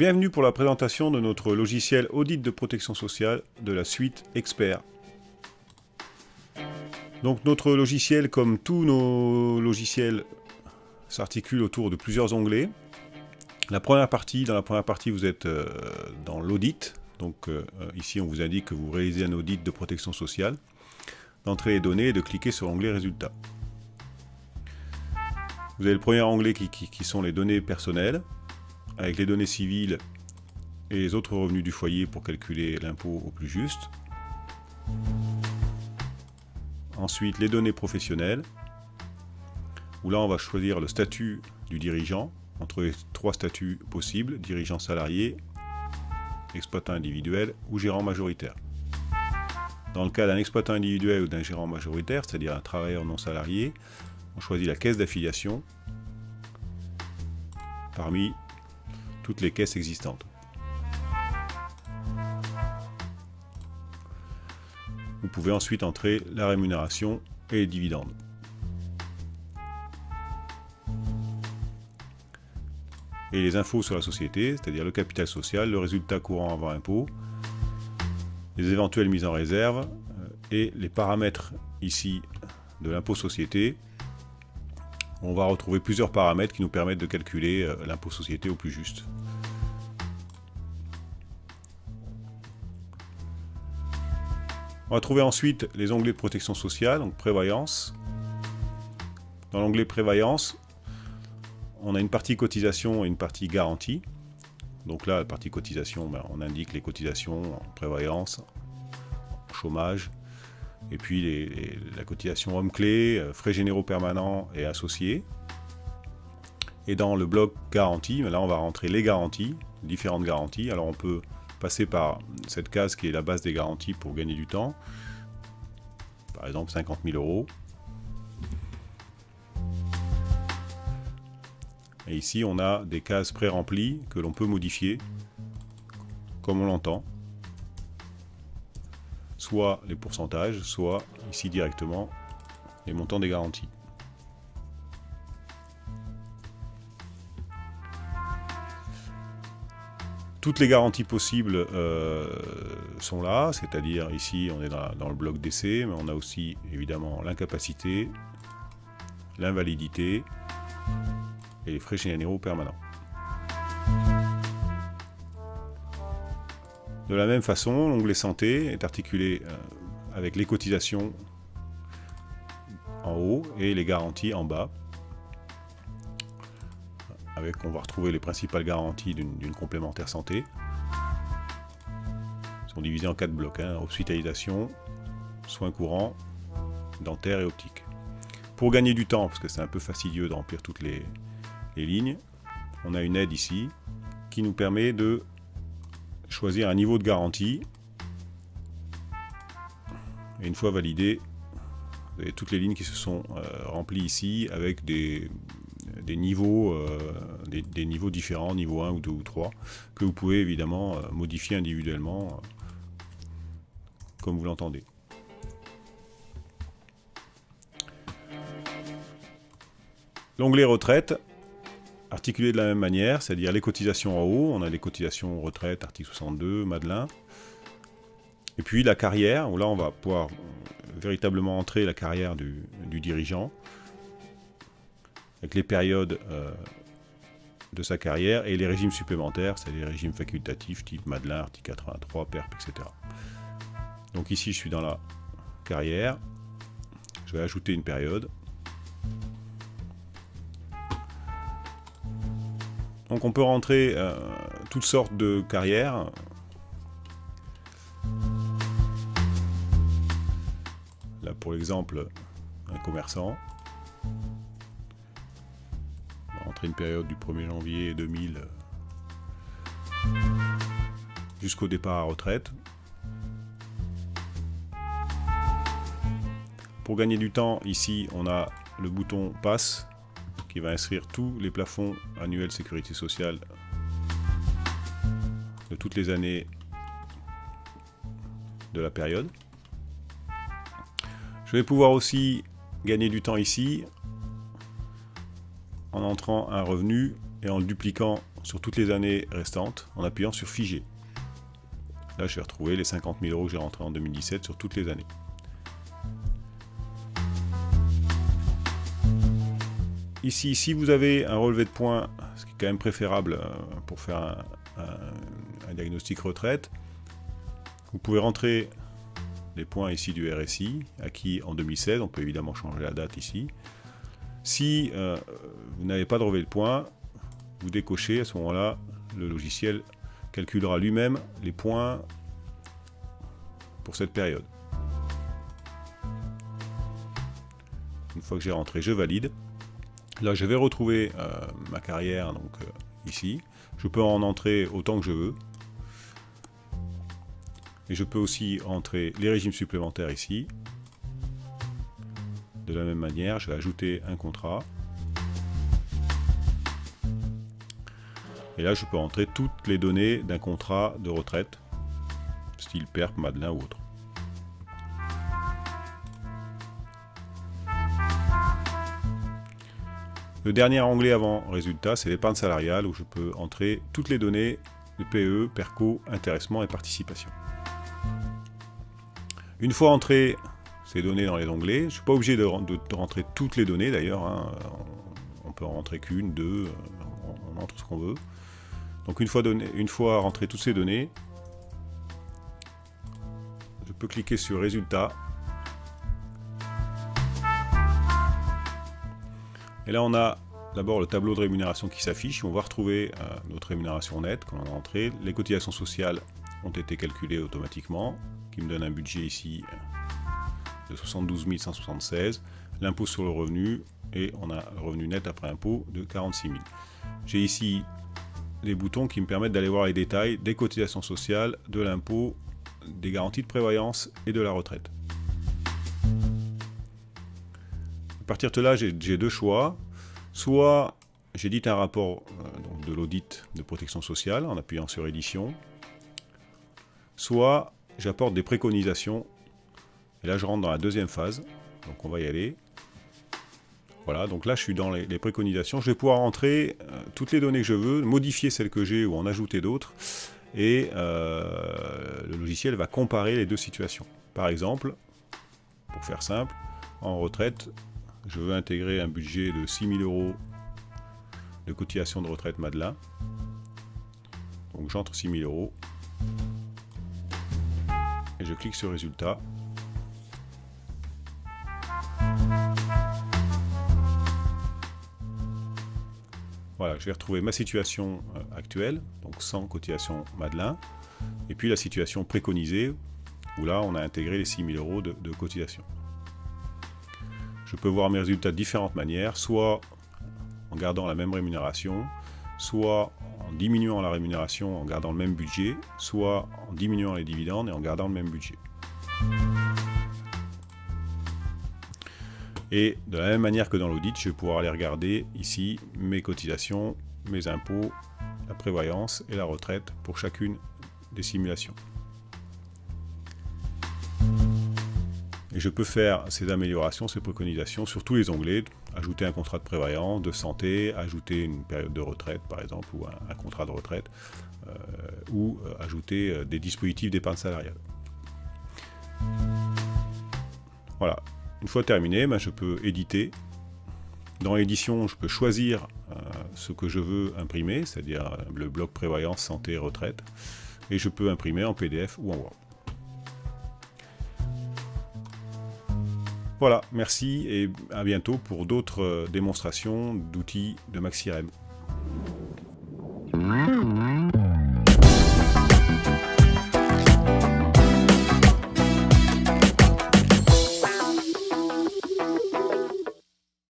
Bienvenue pour la présentation de notre logiciel Audit de protection sociale de la suite Expert. Donc notre logiciel, comme tous nos logiciels, s'articule autour de plusieurs onglets. Dans la première partie, vous êtes dans l'audit. Donc ici, on vous indique que vous réalisez un audit de protection sociale, d'entrer les données et de cliquer sur l'onglet Résultats. Vous avez le premier onglet qui sont les données personnelles, avec les données civiles et les autres revenus du foyer pour calculer l'impôt au plus juste. Ensuite, les données professionnelles, où là on va choisir le statut du dirigeant, entre les trois statuts possibles, dirigeant salarié, exploitant individuel ou gérant majoritaire. Dans le cas d'un exploitant individuel ou d'un gérant majoritaire, c'est-à-dire un travailleur non salarié, on choisit la caisse d'affiliation parmi toutes les caisses existantes. Vous pouvez ensuite entrer la rémunération et les dividendes. Et les infos sur la société, c'est-à-dire le capital social, le résultat courant avant impôt, les éventuelles mises en réserve et les paramètres ici de l'impôt société. On va retrouver plusieurs paramètres qui nous permettent de calculer l'impôt société au plus juste. On va trouver ensuite les onglets de protection sociale, donc prévoyance. Dans l'onglet prévoyance, on a une partie cotisation et une partie garantie. Donc là, la partie cotisation, on indique les cotisations en prévoyance, en chômage, et puis la cotisation homme-clé, frais généraux permanents et associés. Et dans le bloc garantie, là on va rentrer les garanties, différentes garanties. Alors on peut passer par cette case qui est la base des garanties pour gagner du temps. Par exemple 50 000 €. Et ici, on a des cases pré-remplies que l'on peut modifier comme on l'entend. Soit les pourcentages, soit ici directement les montants des garanties. Toutes les garanties possibles sont là, c'est-à-dire ici on est dans le bloc décès, mais on a aussi évidemment l'incapacité, l'invalidité et les frais généraux permanents. De la même façon, l'onglet santé est articulé avec les cotisations en haut et les garanties en bas. On va retrouver les principales garanties d'une complémentaire santé. Ils sont divisés en 4 blocs, hospitalisation, soins courants, dentaires et optiques. Pour gagner du temps, parce que c'est un peu fastidieux de remplir toutes les lignes, on a une aide ici qui nous permet de choisir un niveau de garantie. Et une fois validé, vous avez toutes les lignes qui se sont remplies ici avec des niveaux, des niveaux différents, niveau 1 ou 2 ou 3, que vous pouvez évidemment modifier individuellement comme vous l'entendez. L'onglet retraite, articulé de la même manière, c'est-à-dire les cotisations en haut, on a les cotisations retraite, article 62, Madelin. Et puis la carrière, où là on va pouvoir véritablement entrer la carrière du dirigeant, avec les périodes de sa carrière et les régimes supplémentaires, c'est les régimes facultatifs type Madelin, article 83, PERP, etc. Donc ici je suis dans la carrière, je vais ajouter une période. Donc on peut rentrer toutes sortes de carrières. Là pour l'exemple, un commerçant. On va rentrer une période du 1er janvier 2000 jusqu'au départ à retraite. Pour gagner du temps, ici on a le bouton Passe qui va inscrire tous les plafonds annuels sécurité sociale de toutes les années de la période. Je vais pouvoir aussi gagner du temps ici en entrant un revenu et en le dupliquant sur toutes les années restantes en appuyant sur Figer. Là, je vais retrouver les 50 000 € que j'ai rentrés en 2017 sur toutes les années. Ici, si vous avez un relevé de points, ce qui est quand même préférable pour faire un diagnostic retraite, vous pouvez rentrer les points ici du RSI, acquis en 2016, on peut évidemment changer la date ici. Si vous n'avez pas de relevé de points, vous décochez, à ce moment-là, le logiciel calculera lui-même les points pour cette période. Une fois que j'ai rentré, je valide. Là, je vais retrouver ma carrière donc, ici. Je peux en entrer autant que je veux. Et je peux aussi entrer les régimes supplémentaires ici. De la même manière, je vais ajouter un contrat. Et là, je peux entrer toutes les données d'un contrat de retraite, style PERP, Madelin ou autre. Le dernier onglet avant résultat, c'est l'épargne salariale, où je peux entrer toutes les données de PE, PERCO, intéressement et participation. Une fois entrées ces données dans les onglets, je ne suis pas obligé de rentrer toutes les données d'ailleurs, hein. On peut en rentrer qu'une, deux, on entre ce qu'on veut. Donc une fois rentrées toutes ces données, je peux cliquer sur résultat. Et là on a d'abord le tableau de rémunération qui s'affiche, on va retrouver notre rémunération nette qu'on a entrée. Les cotisations sociales ont été calculées automatiquement, qui me donne un budget ici de 72 176, l'impôt sur le revenu, et on a le revenu net après impôt de 46 000. J'ai ici les boutons qui me permettent d'aller voir les détails des cotisations sociales, de l'impôt, des garanties de prévoyance et de la retraite. À partir de là, j'ai deux choix. Soit j'édite un rapport donc de l'audit de protection sociale en appuyant sur édition, soit j'apporte des préconisations. Et là, je rentre dans la deuxième phase. Donc, on va y aller. Voilà, donc là, je suis dans les préconisations. Je vais pouvoir entrer toutes les données que je veux, modifier celles que j'ai ou en ajouter d'autres. Et le logiciel va comparer les deux situations. Par exemple, pour faire simple, en retraite, je veux intégrer un budget de 6 000 € de cotisation de retraite Madelin. Donc, j'entre 6 000 €. Et je clique sur résultat. Voilà, je vais retrouver ma situation actuelle, donc sans cotisation Madelin, et puis la situation préconisée, où là on a intégré les 6 000 € de cotisation. Je peux voir mes résultats de différentes manières, soit en gardant la même rémunération, soit en diminuant la rémunération en gardant le même budget, soit en diminuant les dividendes et en gardant le même budget. Et de la même manière que dans l'audit, je vais pouvoir aller regarder ici mes cotisations, mes impôts, la prévoyance et la retraite pour chacune des simulations. Et je peux faire ces améliorations, ces préconisations sur tous les onglets, ajouter un contrat de prévoyance, de santé, ajouter une période de retraite par exemple, ou un contrat de retraite, ou ajouter des dispositifs d'épargne salariale. Voilà. Une fois terminé, je peux éditer. Dans l'édition, je peux choisir ce que je veux imprimer, c'est-à-dire le bloc prévoyance, santé, retraite, et je peux imprimer en PDF ou en Word. Voilà, merci et à bientôt pour d'autres démonstrations d'outils de MaxiRem.